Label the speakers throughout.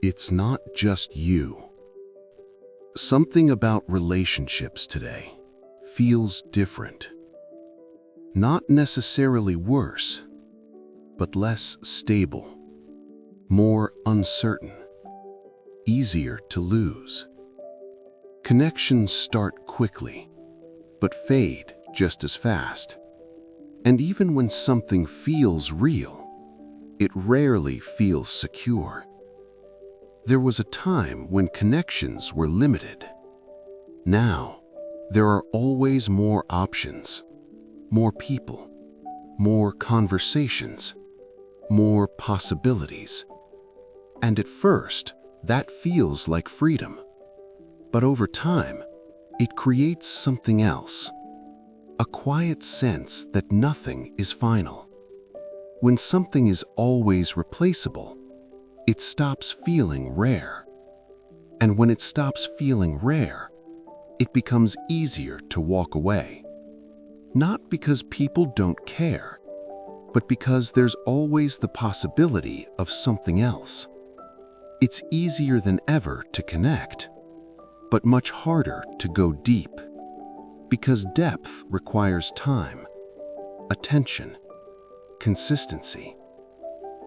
Speaker 1: it's not just you. Something about relationships today feels different. Not necessarily worse, but less stable, more uncertain, easier to lose. Connections start quickly, but fade just as fast. And even when something feels real, it rarely feels secure. There was a time when connections were limited. Now, there are always more options, more people, more conversations, more possibilities. And at first, that feels like freedom. But over time, it creates something else. A quiet sense that nothing is final. When something is always replaceable, it stops feeling rare. And when it stops feeling rare, it becomes easier to walk away. Not because people don't care, but because there's always the possibility of something else. It's easier than ever to connect, but much harder to go deep, because depth requires time, attention, consistency.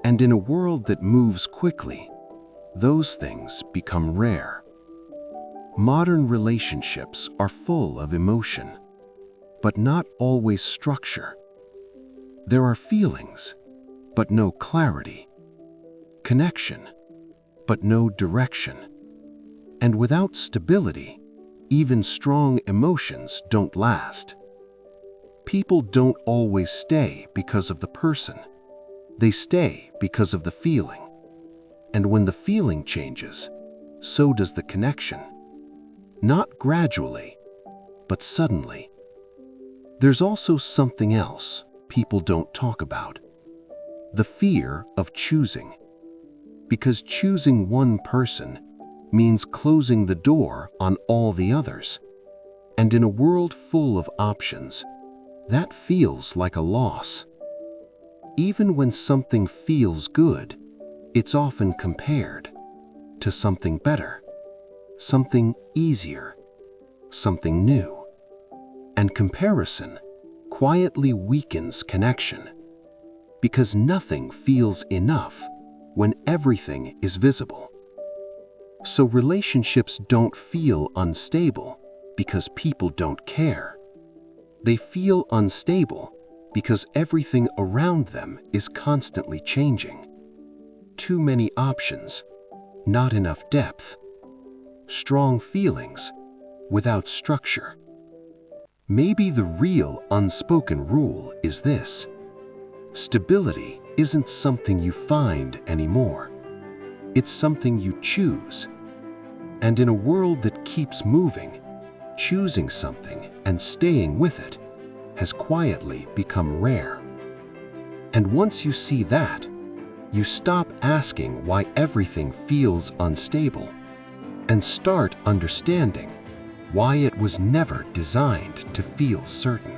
Speaker 1: And in a world that moves quickly, those things become rare. Modern relationships are full of emotion, but not always structure. There are feelings, but no clarity. Connection, but no direction. And without stability, even strong emotions don't last. People don't always stay because of the person. They stay because of the feeling. And when the feeling changes, so does the connection. Not gradually, but suddenly. There's also something else people don't talk about. The fear of choosing. Because choosing one person means closing the door on all the others. And in a world full of options, that feels like a loss. Even when something feels good, it's often compared to something better, something easier, something new. And comparison quietly weakens connection, because nothing feels enough when everything is visible. So relationships don't feel unstable because people don't care. They feel unstable because everything around them is constantly changing. Too many options, not enough depth. Strong feelings without structure. Maybe the real unspoken rule is this: stability isn't something you find anymore. It's something you choose. And in a world that keeps moving, choosing something and staying with it has quietly become rare. And once you see that, you stop asking why everything feels unstable and start understanding why it was never designed to feel certain.